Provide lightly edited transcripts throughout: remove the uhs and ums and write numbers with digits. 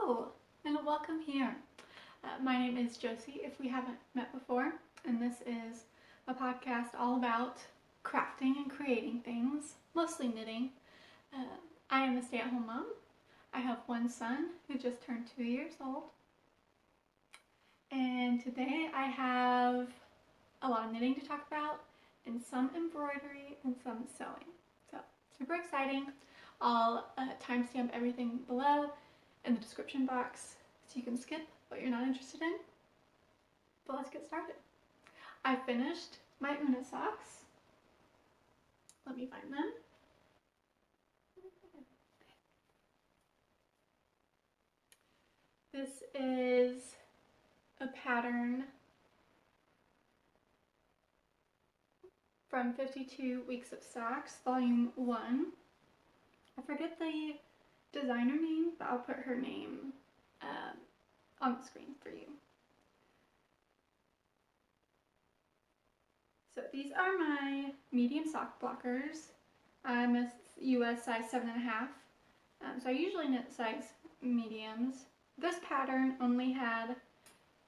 Hello and welcome here. My name is Josie, if we haven't met before, and this is a podcast all about crafting and creating things, mostly knitting. I am a stay-at-home mom. I have one son who just turned 2 years old. And today I have a lot of knitting to talk about and some embroidery and some sewing. So super exciting. I'll timestamp everything below in the description box so you can skip what you're not interested in. But let's get started. I finished my Una socks. Let me find them. This is a pattern from 52 Weeks of Socks, Volume 1. I forget the designer name, but I'll put her name on the screen for you. So these are my medium sock blockers. I'm a US size 7.5, so I usually knit size mediums. This pattern only had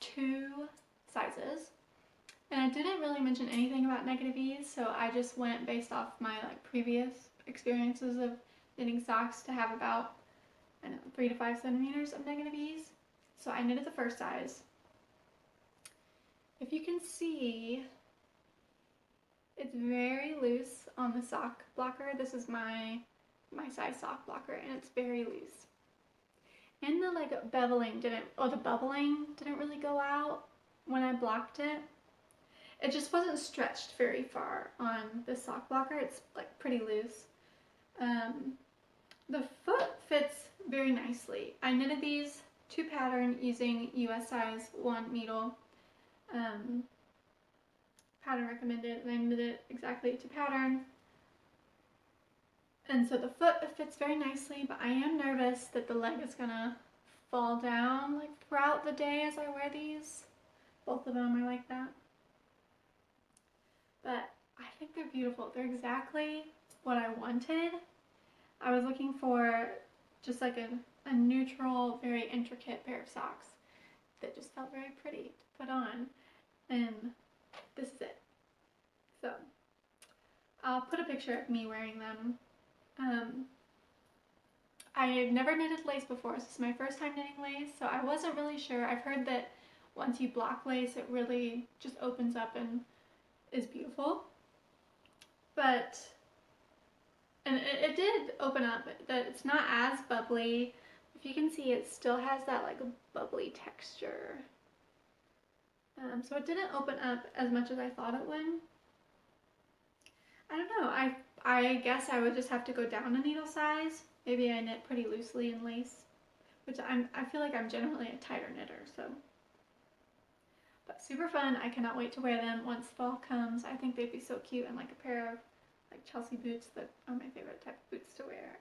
2 sizes, and I didn't really mention anything about negative ease, so I just went based off my previous experiences of knitting socks to have about 3 to 5 centimeters of negative ease. So I knitted the first size. If you can see, it's very loose on the sock blocker. This is my size sock blocker, and it's very loose. And the beveling the bubbling didn't really go out when I blocked it. It just wasn't stretched very far on the sock blocker. It's pretty loose. The foot fits very nicely. I knitted these 2 pattern using US size 1 needle. Pattern recommended, and I knitted it exactly to pattern. And so the foot fits very nicely, but I am nervous that the leg is gonna fall down throughout the day as I wear these. Both of them are like that. But I think they're beautiful. They're exactly what I wanted. I was looking for just a neutral, very intricate pair of socks that just felt very pretty to put on, and this is it. So I'll put a picture of me wearing them. I've never knitted lace before, so this is my first time knitting lace, so I wasn't really sure. I've heard that once you block lace, it really just opens up and is beautiful. And it did open up, that it's not as bubbly. If you can see, it still has that bubbly texture. So it didn't open up as much as I thought it would. I don't know, I guess I would just have to go down a needle size. Maybe I knit pretty loosely in lace, which I feel like I'm generally a tighter knitter, so. But super fun. I cannot wait to wear them once fall comes. I think they'd be so cute in a pair of Chelsea boots that are my favorite type of boots to wear,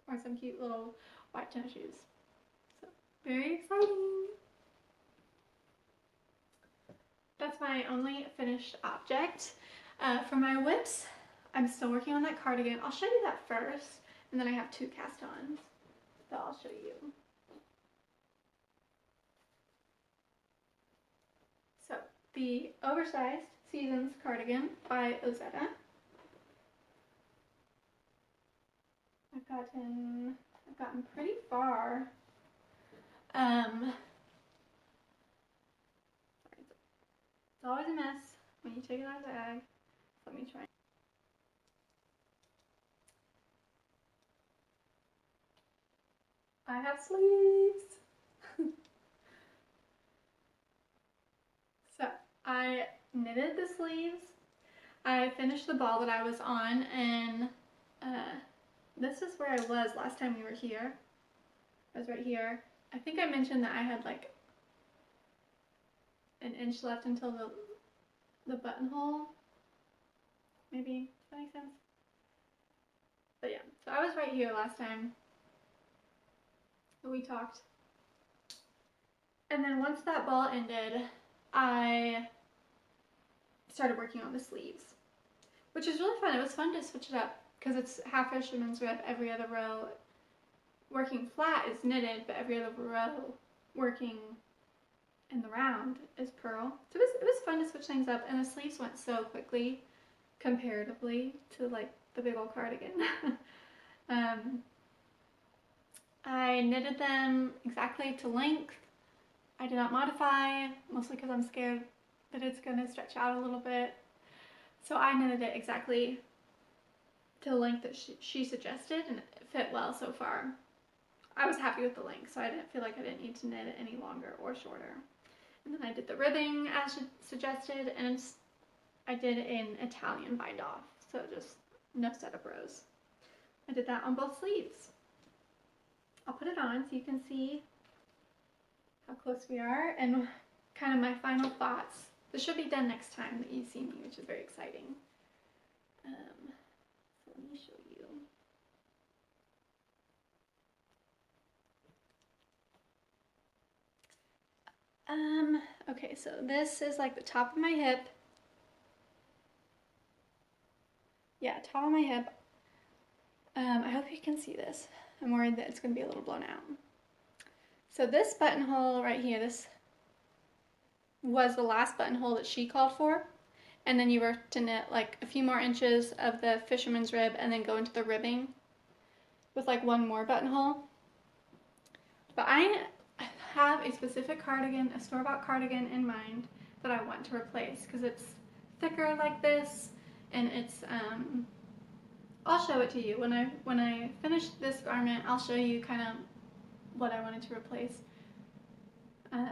or some cute little white tennis shoes. So very exciting. That's my only finished object. For my whips, I'm still working on that cardigan. I'll show you that first, and then I have 2 cast-ons that I'll show you. So the oversized Seasons cardigan by Ozetta. I've gotten pretty far. Sorry, it's always a mess when you take it out of the bag. Let me try. I have sleeves. So I knitted the sleeves. I finished the ball that I was on, and this is where I was last time we were here. I was right here. I think I mentioned that I had an inch left until the buttonhole. Maybe, does that make sense? But yeah, so I was right here last time that we talked. And then once that ball ended, I started working on the sleeves, which is really fun. It was fun to switch it up because it's half fisherman's rib every other row, working flat is knitted, but every other row working in the round is purl. So it was fun to switch things up, and the sleeves went so quickly comparatively to like the big old cardigan. I knitted them exactly to length. I did not modify, mostly because I'm scared that it's going to stretch out a little bit. So I knitted it exactly to the length that she suggested, and it fit well so far. I was happy with the length, so I didn't feel like I didn't need to knit it any longer or shorter. And then I did the ribbing as suggested, and I did an Italian bind off, so just no setup rows. I did that on both sleeves. I'll put it on so you can see how close we are and kind of my final thoughts. This should be done next time that you see me, which is very exciting. So let me show you. Okay, so this is like the top of my hip. Yeah, top of my hip. I hope you can see this. I'm worried that it's going to be a little blown out. So this buttonhole right here, this was the last buttonhole that she called for. And then you were to knit like a few more inches of the fisherman's rib and then go into the ribbing with like one more buttonhole. But I have a specific cardigan, a store-bought cardigan in mind that I want to replace because it's thicker like this, and it's I'll show it to you when I finish this garment. I'll show you kind of what I wanted to replace.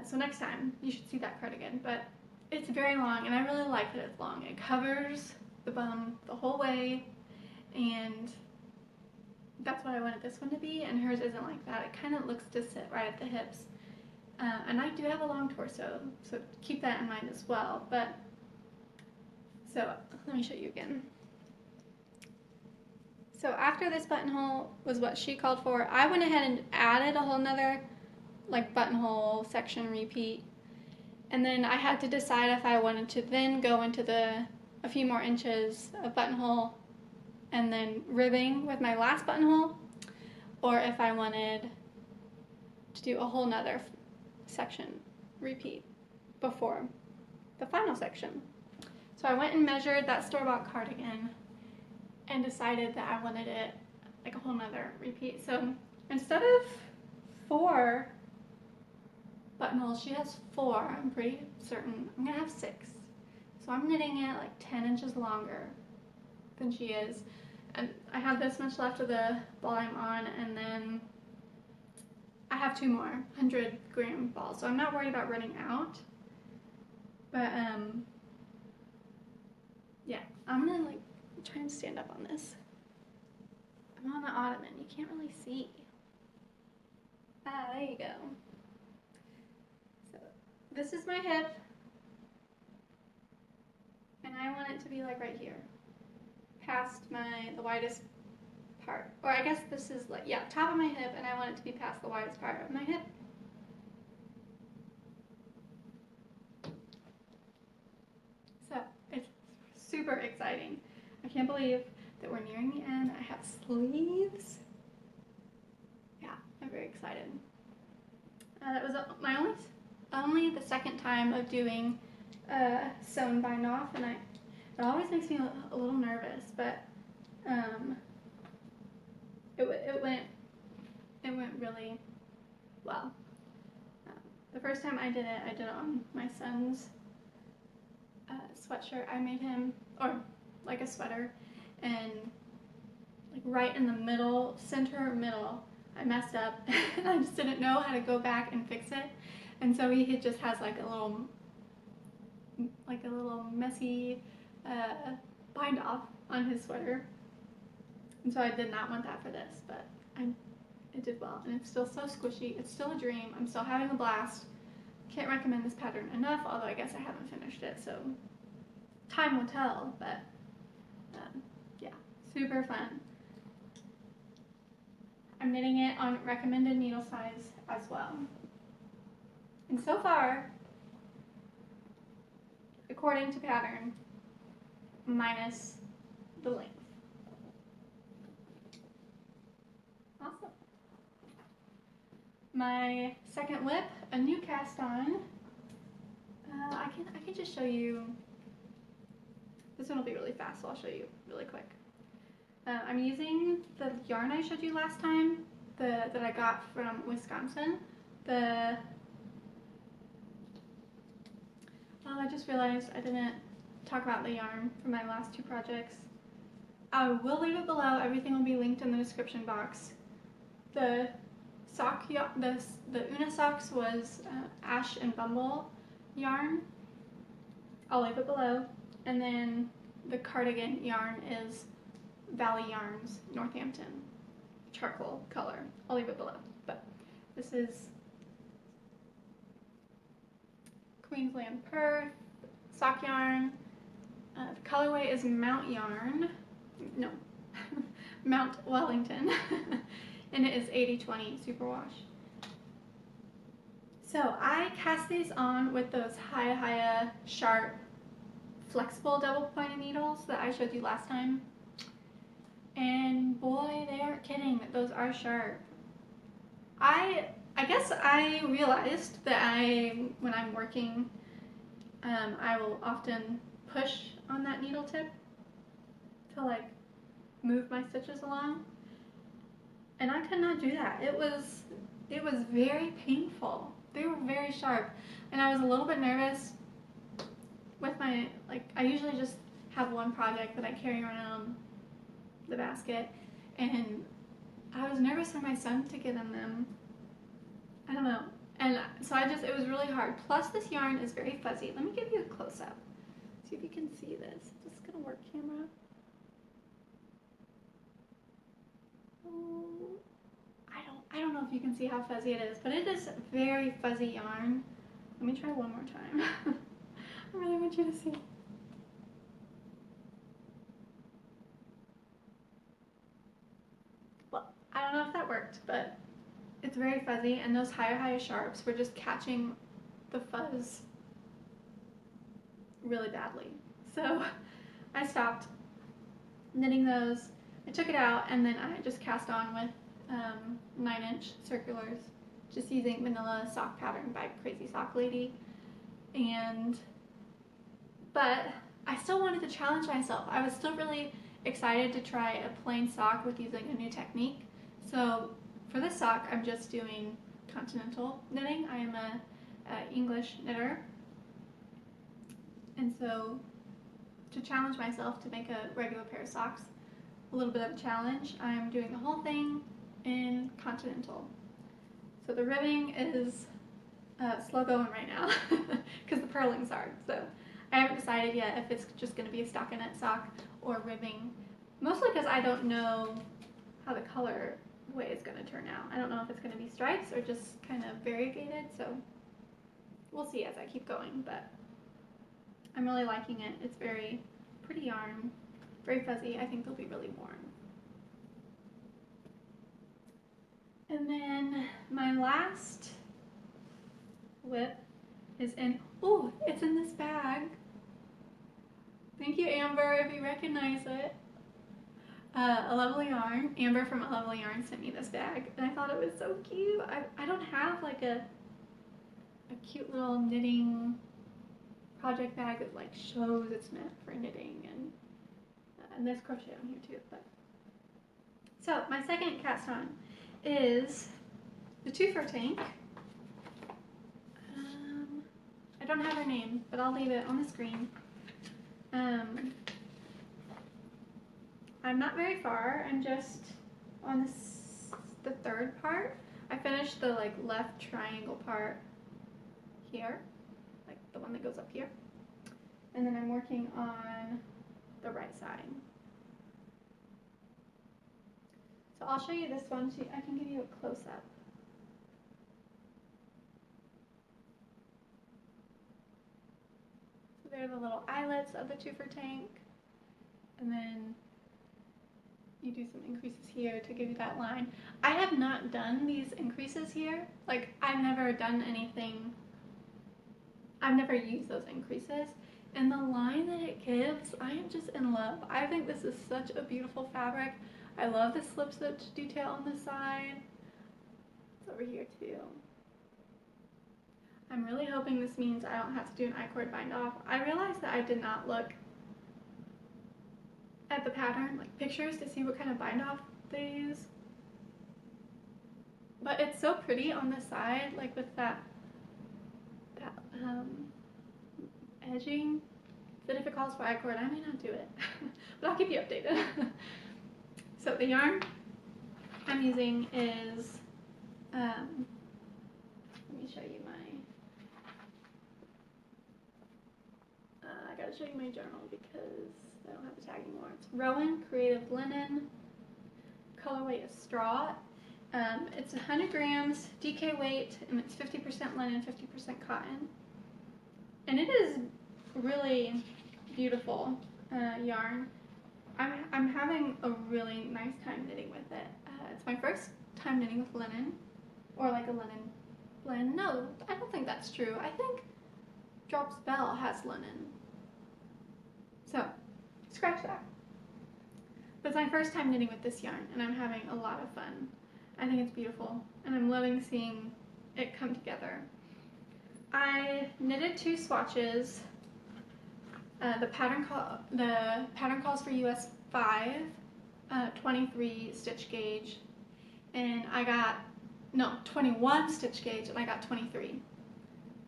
So next time you should see that cardigan, but it's very long and I really like that it's long. It covers the bum the whole way, and that's what I wanted this one to be, and hers isn't like that. It kind of looks to sit right at the hips. And I do have a long torso, so keep that in mind as well. But so let me show you again. So after this buttonhole was what she called for, I went ahead and added a whole nother like buttonhole section repeat. And then I had to decide if I wanted to then go into a few more inches of buttonhole and then ribbing with my last buttonhole, or if I wanted to do a whole nother section repeat before the final section. So I went and measured that store-bought cardigan and decided that I wanted it like a whole nother repeat. So instead of 4 buttonholes, she has 4, I'm pretty certain. I'm gonna have 6. So I'm knitting it like 10 inches longer than she is. And I have this much left of the ball I'm on, and then I have 2 more 100-gram balls. So I'm not worried about running out. But yeah, I'm gonna like try and stand up on this. I'm on the ottoman, you can't really see. Ah, there you go. So this is my hip, and I want it to be like right here, past the widest part. Or I guess this is like, yeah, top of my hip, and I want it to be past the widest part of my hip. So it's super exciting. I can't believe that we're nearing the end. I have sleeves. Yeah, I'm very excited. That was my only the second time of doing sewn bind off, and it always makes me a little nervous, but it went really well. The first time I did it on my son's sweatshirt. I made him, or like a sweater, and like right in the middle, center middle, I messed up and I just didn't know how to go back and fix it, and so he just has like a little messy bind off on his sweater, and so I did not want that for this, but it did well, and it's still so squishy. It's still a dream. I'm still having a blast. Can't recommend this pattern enough, although I guess I haven't finished it, so time will tell, but yeah, super fun. I'm knitting it on recommended needle size as well. And so far, according to pattern, minus the length. Awesome. My second whip, a new cast on. I can just show you. This one will be really fast, so I'll show you really quick. I'm using the yarn I showed you last time, that I got from Wisconsin. Oh, I just realized I didn't talk about the yarn for my last two projects. I will leave it below. Everything will be linked in the description box. The Una socks was Ash and Bumble yarn. I'll leave it below. And then the cardigan yarn is Valley Yarns Northampton charcoal color. I'll leave it below. But this is Queensland Perth sock yarn. The colorway is Mount Yarn. No, Mount Wellington. And it is 80/20 superwash. So I cast these on with those Haya sharp flexible double pointed needles that I showed you last time. And boy, they aren't kidding, those are sharp. I guess I realized that when I'm working, I will often push on that needle tip to like move my stitches along. And I could not do that. It was very painful. They were very sharp. And I was a little bit nervous with my, I usually just have one project that I carry around the basket. And I was nervous for my son to get in them. I don't know. And so it was really hard. Plus this yarn is very fuzzy. Let me give you a close up. See if you can see this. Is this gonna work, camera? I don't know if you can see how fuzzy it is, but it is very fuzzy yarn. Let me try one more time. I really want you to see. Well, I don't know if that worked, but it's very fuzzy, and those Haya sharps were just catching the fuzz really badly. So I stopped knitting those. I took it out, and then I just cast on with 9-inch circulars, just using vanilla sock pattern by Crazy Sock Lady. But I still wanted to challenge myself. I was still really excited to try a plain sock with using a new technique. So for this sock, I'm just doing continental knitting. I am a English knitter, and so to challenge myself to make a regular pair of socks, a little bit of a challenge, I'm doing the whole thing in continental. So the ribbing is slow going right now because the purling's hard. So I haven't decided yet if it's just going to be a stockinette sock or ribbing, mostly because I don't know how the color way is going to turn out. I don't know if it's going to be stripes or just kind of variegated, so we'll see as I keep going, but I'm really liking it. It's very pretty yarn, very fuzzy. I think they'll be really warm. And then my last whip is it's in this bag. Thank you, Amber, if you recognize it. A Lovely Yarn. Amber from A Lovely Yarn sent me this bag, and I thought it was so cute. I don't have like a cute little knitting project bag that like shows it's meant for knitting, and there's crochet on here too. But so my second cast on is the Twofer Tank. I don't have her name, but I'll leave it on the screen. I'm not very far. I'm just on the third part. I finished the left triangle part here, like the one that goes up here, and then I'm working on the right side. So I'll show you this one so I can give you a close-up. So there are the little eyelets of the Twofer Tank, and then you do some increases here to give you that line. I have not done these increases here. Like, I've never done anything, I've never used those increases. And the line that it gives, I am just in love. I think this is such a beautiful fabric. I love the slip stitch detail on the side. It's a over here too. I'm really hoping this means I don't have to do an I-cord bind off. I realized that I did not look at the pattern, like pictures, to see what kind of bind off they use. But it's so pretty on the side, like with that edging, that if it calls for I-cord, I may not do it. But I'll keep you updated. So the yarn I'm using is, let me show you I gotta show you my journal because I don't have the tag anymore. It's Rowan Creative Linen. Colorway is Straw. It's 100 grams, DK weight, and it's 50% linen, 50% cotton. And it is really beautiful yarn. I'm having a really nice time knitting with it. It's my first time knitting with linen, or like a linen blend. No, I don't think that's true. I think Drops Bell has linen. So, scratch that. But it's my first time knitting with this yarn, and I'm having a lot of fun. I think it's beautiful, and I'm loving seeing it come together. I knitted 2 swatches. The pattern calls for US 5, 23 stitch gauge, and I got 21 stitch gauge, and I got 23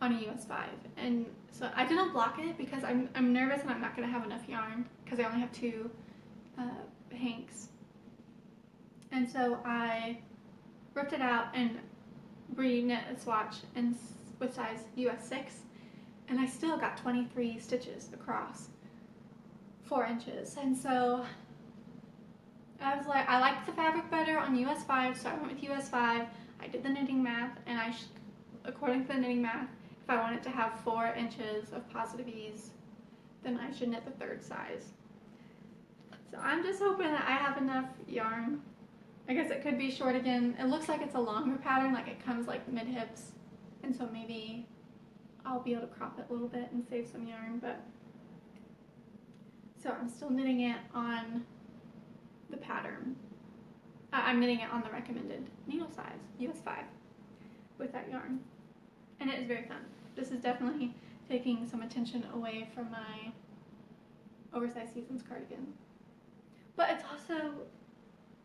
on a US 5. And so I didn't block it because I'm nervous and I'm not going to have enough yarn because I only have 2 hanks. And so I ripped it out and re-knit a swatch with size US 6, and I still got 23 stitches across 4 inches. And so I was like, I liked the fabric better on US 5, so I went with US 5. I did the knitting math, and according to the knitting math, if I wanted to have 4 inches of positive ease, then I should knit the 3rd size. So I'm just hoping that I have enough yarn. I guess it could be short again. It looks like it's a longer pattern, like it comes like mid-hips, and so maybe I'll be able to crop it a little bit and save some yarn. But so I'm still knitting it on the pattern. I'm knitting it on the recommended needle size, US 5, with that yarn, and it is very fun. This is definitely taking some attention away from my oversized seasons cardigan. But it's also,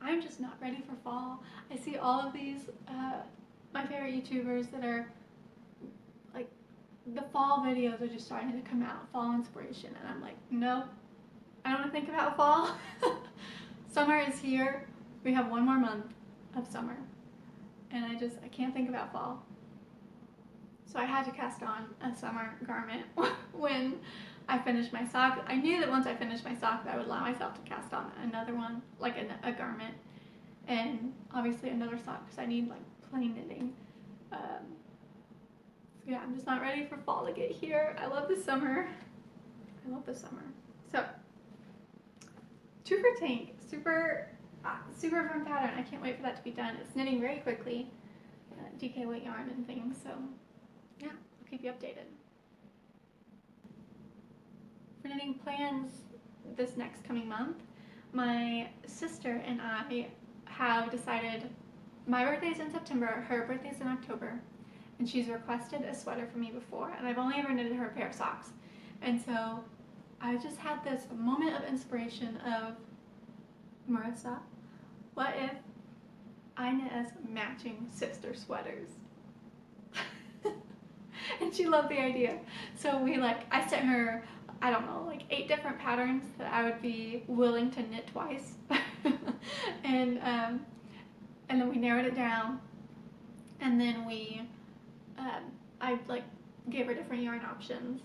I'm just not ready for fall. I see all of these, my favorite YouTubers that are, like, the fall videos are just starting to come out, fall inspiration, and I'm like, nope, I don't want to think about fall. Summer is here. We have 1 more month of summer, and I can't think about fall. So I had to cast on a summer garment when I finished my sock. I knew that once I finished my sock that I would allow myself to cast on another one, like a garment, and obviously another sock because I need like plain knitting. So yeah, I'm just not ready for fall to get here. I love the summer. I love the summer. So, 2 for tank, super fun pattern. I can't wait for that to be done. It's knitting very quickly, DK weight yarn and things. So yeah, I'll keep you updated. For knitting plans this next coming month, my sister and I have decided, my birthday's in September, her birthday's in October, and she's requested a sweater from me before, and I've only ever knitted her a pair of socks. And so I just had this moment of inspiration of, Marissa, what if I knit us matching sister sweaters? And she loved the idea. So I sent her, I don't know, like 8 different patterns that I would be willing to knit twice. And then we narrowed it down, and then I gave her different yarn options,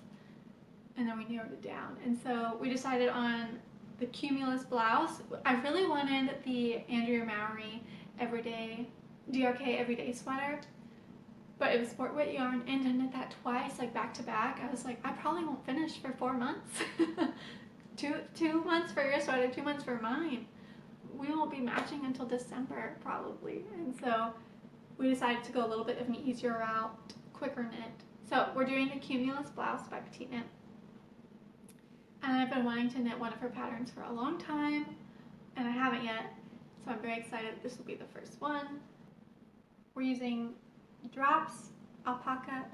and then we narrowed it down. And so we decided on the Cumulus blouse. I really wanted the Andrea Mowry DRK Everyday sweater, but it was sport weight yarn, and to knit that twice, like back to back, I was like, I probably won't finish for 4 months. two months for your sweater, 2 months for mine. We won't be matching until December probably. And so we decided to go a little bit of an easier route, quicker knit. So we're doing the Cumulus blouse by Petite Knit. And I've been wanting to knit one of her patterns for a long time, and I haven't yet. So I'm very excited this will be the first one. We're using brushed alpaca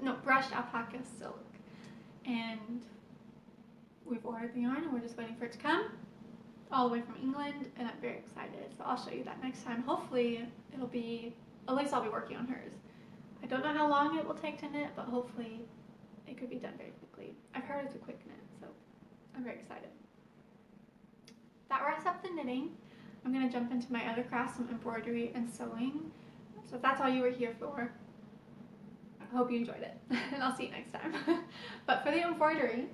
silk, and we've ordered the yarn and we're just waiting for it to come all the way from England, and I'm very excited. So I'll show you that next time. Hopefully it'll be, at least I'll be working on hers. I don't know how long it will take to knit, but hopefully it could be done very quickly. I've heard it's a quick knit, so I'm very excited. That wraps up the knitting. I'm going to jump into my other crafts, some embroidery and sewing. So if that's all you were here for, I hope you enjoyed it, and I'll see you next time. But for the embroidery,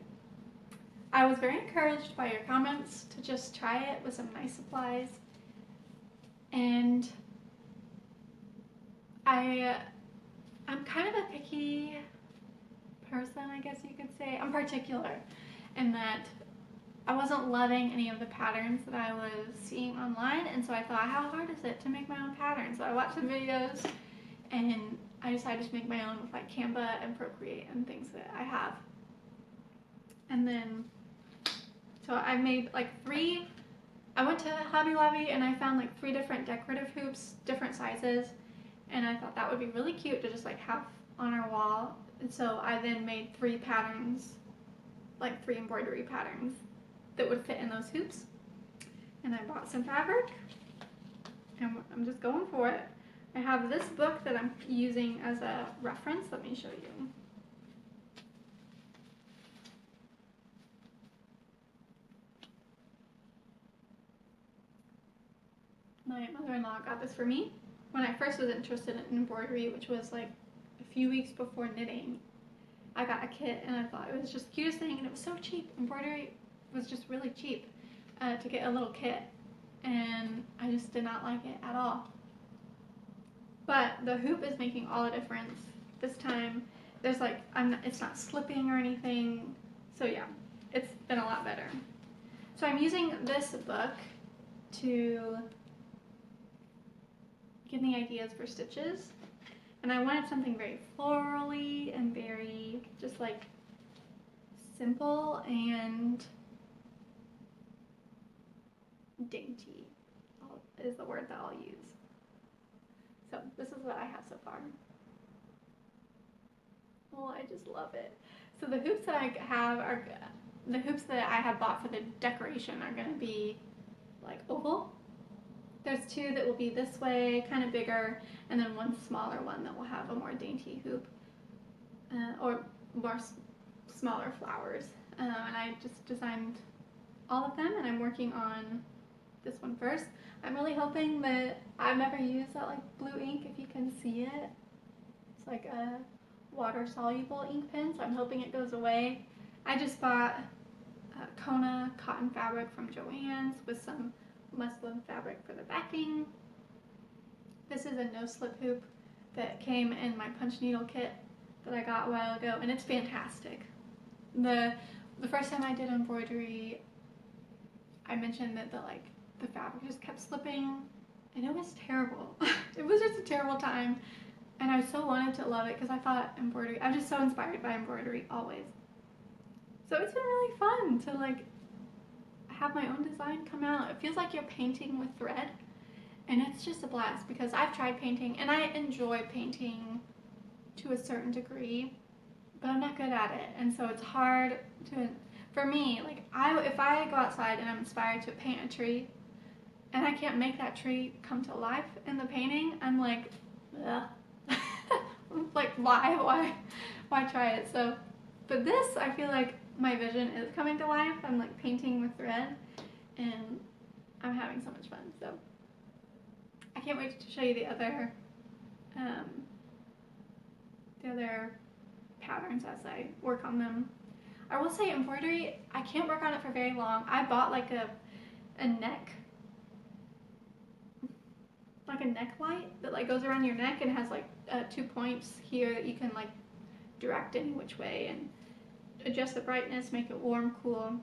I was very encouraged by your comments to just try it with some nice supplies, and I'm kind of a picky person, I guess you could say. I'm particular in that I wasn't loving any of the patterns that I was seeing online, and so I thought, how hard is it to make my own patterns? So I watched some videos, and I decided to make my own with like Canva and Procreate and things that I have. And then, so I made like I went to Hobby Lobby and I found like 3 different decorative hoops, different sizes, and I thought that would be really cute to just like have on our wall. And so I then made 3 patterns, like 3 embroidery patterns that would fit in those hoops. And I bought some fabric, and I'm just going for it. I have this book that I'm using as a reference. Let me show you. My mother-in-law got this for me when I first was interested in embroidery, which was like a few weeks before knitting. I got a kit and I thought it was just the cutest thing, and it was so cheap. Embroidery was just really cheap to get a little kit, and I just did not like it at all. But the hoop is making all the difference. This time there's like, it's not slipping or anything, so yeah, it's been a lot better. So I'm using this book to give me ideas for stitches, and I wanted something very florally and very just like simple and dainty is the word that I'll use. So this is what I have so far. Oh, I just love it. So the hoops that I have are, the hoops that I have bought for the decoration are going to be like oval. There's 2 that will be this way, kind of bigger, and then 1 smaller one that will have a more dainty hoop, or more smaller flowers. And I just designed all of them, and I'm working on this one first. I'm really hoping that, I've never used that like blue ink, if you can see it. It's like a water-soluble ink pen, so I'm hoping it goes away. I just bought Kona cotton fabric from Joann's with some muslin fabric for the backing. This is a no-slip hoop that came in my punch needle kit that I got a while ago, and it's fantastic. The first time I did embroidery, I mentioned that the fabric just kept slipping, and it was terrible. It was just a terrible time, and I so wanted to love it because I thought embroidery, I'm just so inspired by embroidery always. So it's been really fun to like have my own design come out. It feels like you're painting with thread, and it's just a blast because I've tried painting and I enjoy painting to a certain degree, but I'm not good at it, and so it's hard to, for me, like if I go outside and I'm inspired to paint a tree and I can't make that tree come to life in the painting, I'm like, ugh. Like why try it? So, but this, I feel like my vision is coming to life. I'm like painting with thread, and I'm having so much fun. So I can't wait to show you the other patterns as I work on them. I will say embroidery, I can't work on it for very long. I bought like a neck light that like goes around your neck and has like 2 points here that you can like direct any which way and adjust the brightness, make it warm, cool.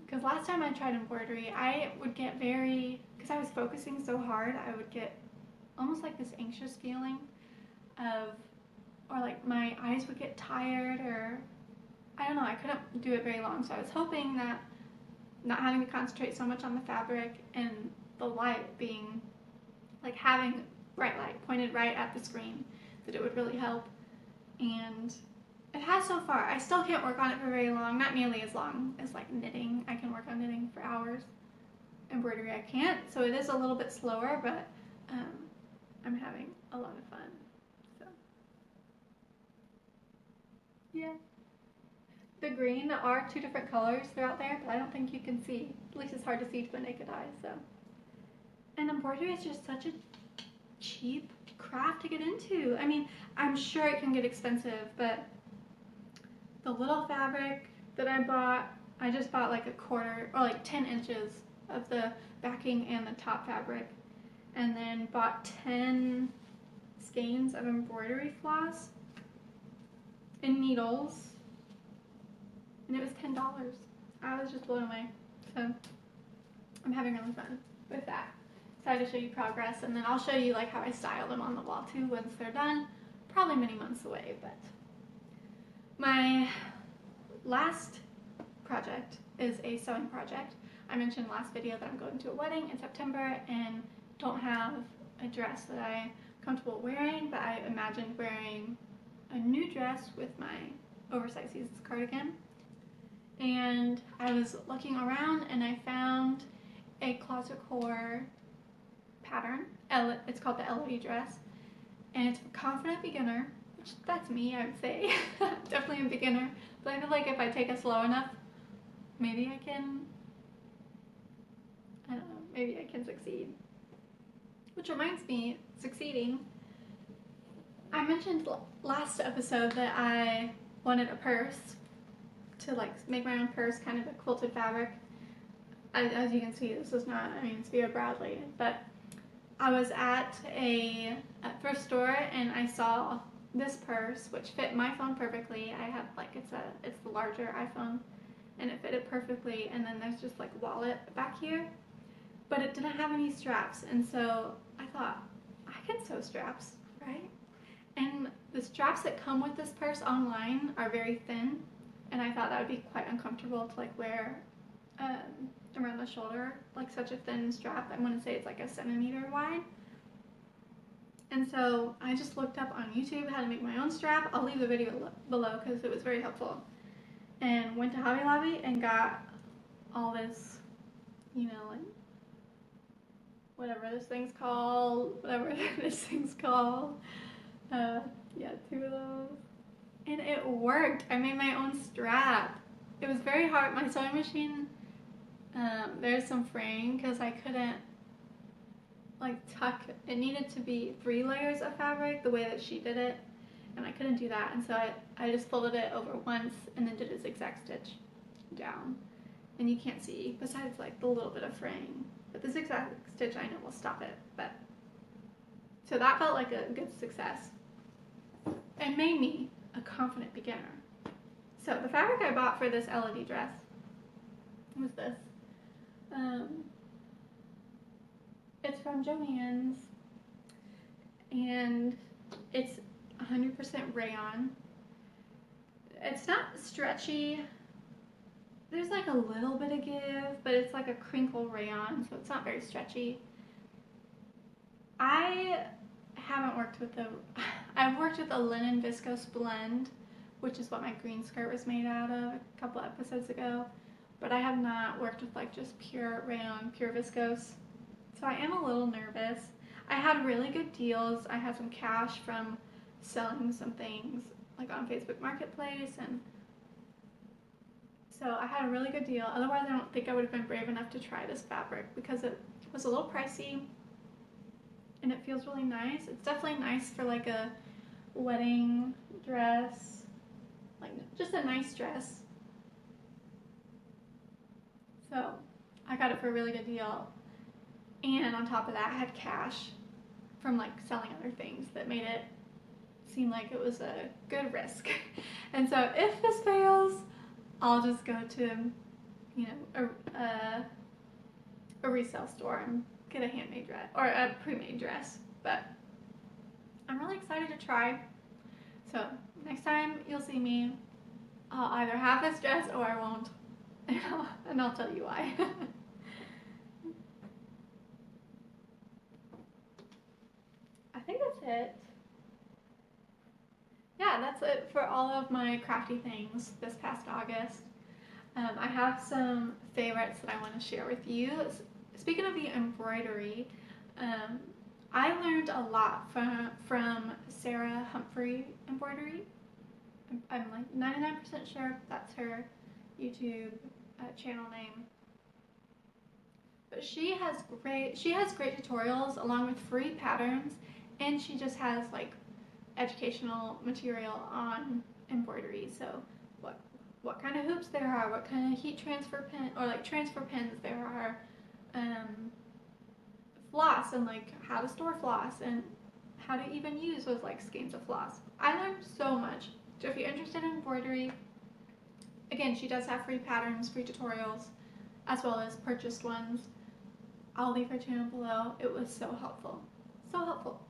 Because last time I tried embroidery, I would get because I was focusing so hard, I would get almost like this anxious feeling or like my eyes would get tired, or I don't know, I couldn't do it very long. So I was hoping that not having to concentrate so much on the fabric and the light being like having bright light pointed right at the screen, that it would really help. And it has so far. I still can't work on it for very long, not nearly as long as like knitting. I can work on knitting for hours. Embroidery I can't, so it is a little bit slower, but I'm having a lot of fun. So yeah. The green are two different colors throughout there, but I don't think you can see. At least it's hard to see to the naked eye, so. And embroidery is just such a cheap craft to get into. I mean, I'm sure it can get expensive, but the little fabric that I just bought like a quarter, or like 10 inches of the backing and the top fabric, and then bought 10 skeins of embroidery floss and needles, and it was $10. I was just blown away. So I'm having really fun with that. Excited to show you progress, and then I'll show you like how I style them on the wall too once they're done. Probably many months away, but my last project is a sewing project. I mentioned last video that I'm going to a wedding in September and don't have a dress that I'm comfortable wearing, but I imagined wearing a new dress with my oversized cardigan. And I was looking around and I found a closet core pattern. It's called the Elodie dress, and it's for confident beginner, which that's me, I would say. Definitely a beginner, but I feel like if I take it slow enough, maybe I can, I don't know, maybe I can succeed. Which reminds me, succeeding, I mentioned last episode that I wanted a purse, to like make my own purse, kind of a quilted fabric. As you can see, this is not, I mean, it's Vera Bradley, but I was at a thrift store and I saw this purse, which fit my phone perfectly. I have like, it's the larger iPhone, and it fitted perfectly, and then there's just like a wallet back here, but it didn't have any straps, and so I thought, I can sew straps, right? And the straps that come with this purse online are very thin, and I thought that would be quite uncomfortable to like wear around the shoulder, like such a thin strap. I want to say it's like a centimeter wide. And so I just looked up on YouTube how to make my own strap. I'll leave the video below because it was very helpful. And went to Hobby Lobby and got all this, you know, like whatever this thing's called, yeah, 2 of those. And it worked. I made my own strap. It was very hard. My sewing machine, there's some fraying because I couldn't like tuck. It needed to be 3 layers of fabric the way that she did it, and I couldn't do that. And so I just folded it over once and then did a zigzag stitch down. And you can't see besides like the little bit of fraying. But the zigzag stitch I know will stop it. But so that felt like a good success. It made me a confident beginner. So the fabric I bought for this Elodie dress was this. It's from Joann's, and it's 100% rayon. It's not stretchy. There's like a little bit of give, but it's like a crinkle rayon, so it's not very stretchy. I haven't worked with I've worked with a linen viscose blend, which is what my green skirt was made out of a couple episodes ago, but I have not worked with like just pure rayon, pure viscose, so I am a little nervous. I had really good deals. I had some cash from selling some things like on Facebook Marketplace, and so I had a really good deal. Otherwise, I don't think I would have been brave enough to try this fabric because it was a little pricey and it feels really nice. It's definitely nice for like a wedding dress, like just a nice dress. So I got it for a really good deal. And on top of that, I had cash from like selling other things that made it seem like it was a good risk. And so if this fails, I'll just go to, you know, a resale store and get a handmade dress or a pre-made dress. But I'm really excited to try. So next time you'll see me, I'll either have this dress or I won't, and I'll tell you why. it. Yeah, that's it for all of my crafty things this past August. I have some favorites that I want to share with you. Speaking of the embroidery, I learned a lot from Sarah Humphrey Embroidery. I'm like 99% sure that's her YouTube channel name. But she has great tutorials along with free patterns, and she just has like educational material on embroidery. So what kind of hoops there are, what kind of heat transfer pen or like transfer pins there are, floss and like how to store floss and how to even use those like skeins of floss. I learned so much. So if you're interested in embroidery, again, she does have free patterns, free tutorials, as well as purchased ones. I'll leave her channel below. It was so helpful. So helpful.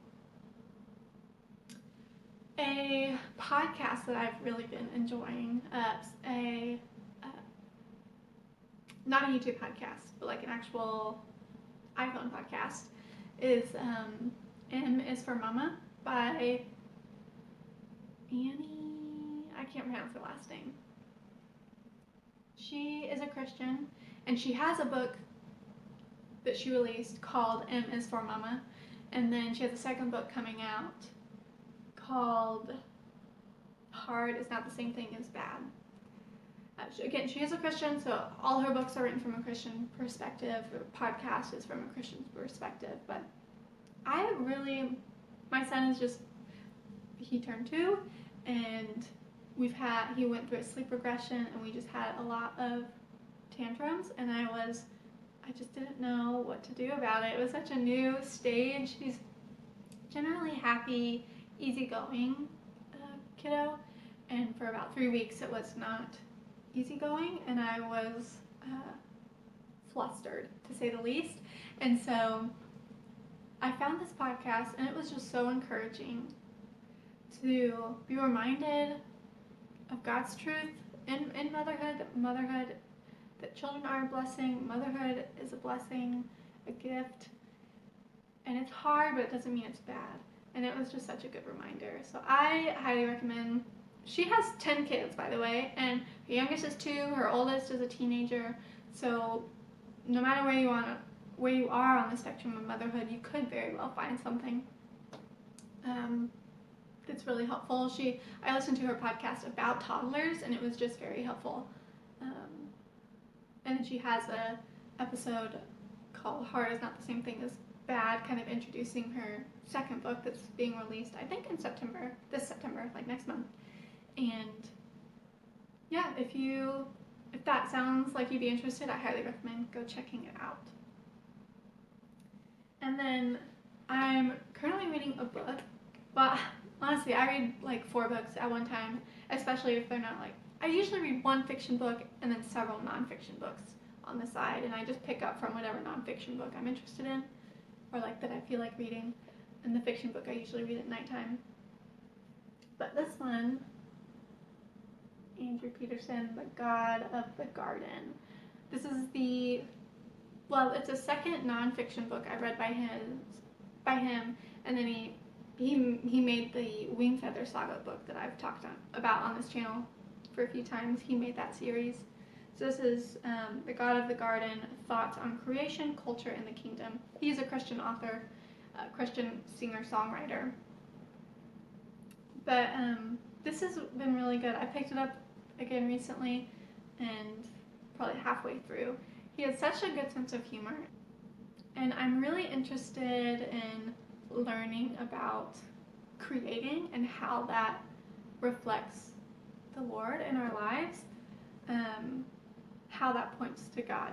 A podcast that I've really been enjoying, not a YouTube podcast, but like an actual iPhone podcast, is M is for Mama by Annie. I can't pronounce her last name. She is a Christian, and she has a book that she released called M is for Mama, and then she has a second book coming out called Hard is Not the Same Thing as Bad. Again, she is a Christian, so all her books are written from a Christian perspective. Her podcast is from a Christian perspective, but my son is he turned 2, and he went through a sleep regression, and we just had a lot of tantrums, and I just didn't know what to do about it. It was such a new stage. He's generally happy, easygoing kiddo, and for about 3 weeks it was not easygoing, and I was flustered, to say the least. And so I found this podcast, and it was just so encouraging to be reminded of God's truth in motherhood, that children are a blessing, motherhood is a blessing, a gift, and it's hard, but it doesn't mean it's bad. And it was just such a good reminder. So I highly recommend. She has 10 kids, by the way, and her youngest is 2, her oldest is a teenager. So no matter where you are on the spectrum of motherhood, you could very well find something that's really helpful. I listened to her podcast about toddlers, and it was just very helpful. And she has a episode called Hard is Not the Same Thing as Bad, kind of introducing her second book that's being released, I think this September, like next month. And yeah, if that sounds like you'd be interested, I highly recommend go checking it out. And then I'm currently reading a book, but honestly, I read like 4 books at one time, especially if they're not like, I usually read one fiction book and then several nonfiction books on the side, and I just pick up from whatever nonfiction book I'm interested in, or like that I feel like reading. And the fiction book I usually read at nighttime. But this one, Andrew Peterson, The God of the Garden. This is it's a second nonfiction book I read by him, and then he made the Wingfeather Saga book that I've talked about on this channel for a few times. He made that series. So this is The God of the Garden, Thoughts on Creation, Culture, and the Kingdom. He's a Christian author, a Christian singer-songwriter. But this has been really good. I picked it up again recently, and probably halfway through. He has such a good sense of humor, and I'm really interested in learning about creating and how that reflects the Lord in our lives, how that points to God.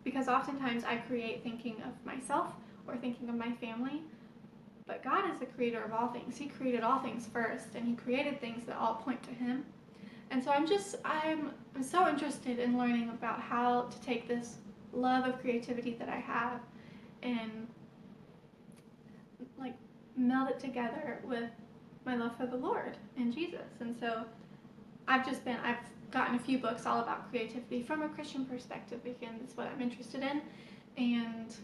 Because oftentimes I create thinking of myself or thinking of my family, but God is the creator of all things. He created all things first, and he created things that all point to him. And so I'm so interested in learning about how to take this love of creativity that I have and like meld it together with my love for the Lord and Jesus. And so I've gotten a few books all about creativity from a Christian perspective, because it's what I'm interested in. And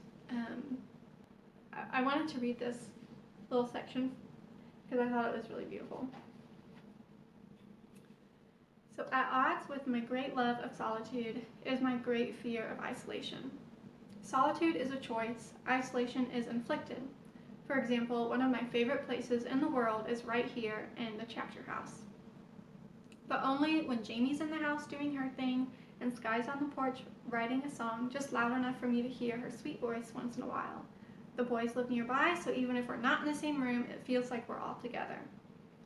I wanted to read this little section because I thought it was really beautiful. So at odds with my great love of solitude is my great fear of isolation. Solitude is a choice, isolation is inflicted. For example, one of my favorite places in the world is right here in the chapter house. But only when Jamie's in the house doing her thing and Sky's on the porch writing a song just loud enough for me to hear her sweet voice once in a while. The boys live nearby, so even if we're not in the same room, it feels like we're all together.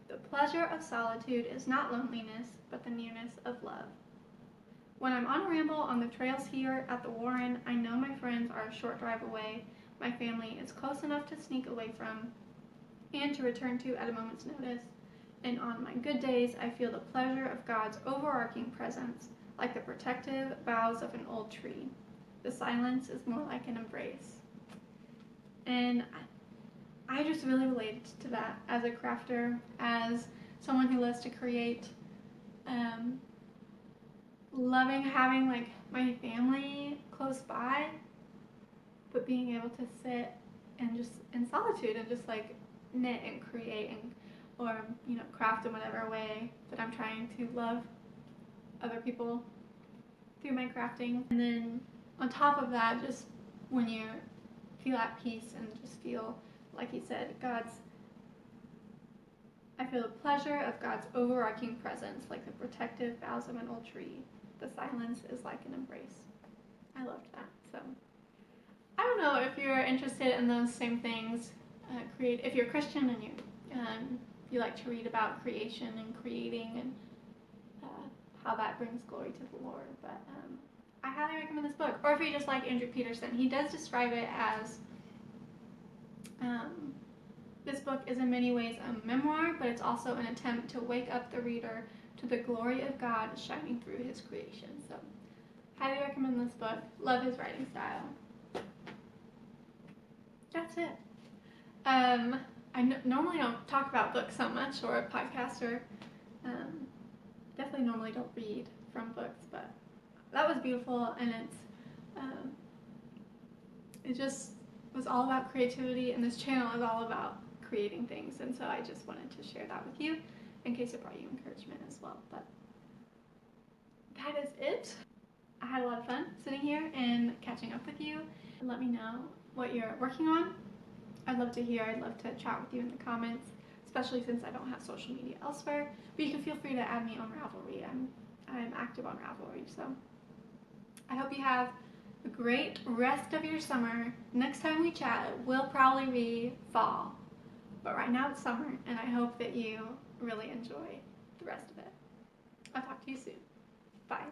The pleasure of solitude is not loneliness, but the nearness of love. When I'm on a ramble on the trails here at the Warren, I know my friends are a short drive away, my family is close enough to sneak away from and to return to at a moment's notice, and on my good days I feel the pleasure of God's overarching presence, like the protective boughs of an old tree. The silence is more like an embrace. And I just really related to that as a crafter, as someone who loves to create, loving having like my family close by, but being able to sit and just in solitude and just like knit and create and or craft in whatever way that I'm trying to love other people through my crafting. And then on top of that, just when you feel at peace and just feel, like he said, I feel the pleasure of God's overarching presence, like the protective boughs of an old tree. The silence is like an embrace. I loved that. So I don't know if you're interested in those same things. If you're a Christian and you like to read about creation and creating and how that brings glory to the Lord. But I highly recommend this book. Or if you just like Andrew Peterson, he does describe it as this book is in many ways a memoir, but it's also an attempt to wake up the reader to the glory of God shining through his creation. So, highly recommend this book. Love his writing style. That's it. I normally don't talk about books so much, or a podcast, or definitely normally don't read from books, but that was beautiful, and it just was all about creativity, and this channel is all about creating things, and so I just wanted to share that with you in case it brought you encouragement as well. But that is it. I had a lot of fun sitting here and catching up with you, and let me know what you're working on. I'd love to hear. I'd love to chat with you in the comments, especially since I don't have social media elsewhere, but you can feel free to add me on Ravelry. I'm active on Ravelry, so I hope you have a great rest of your summer. Next time we chat, it will probably be fall, but right now it's summer, and I hope that you really enjoy the rest of it. I'll talk to you soon. Bye.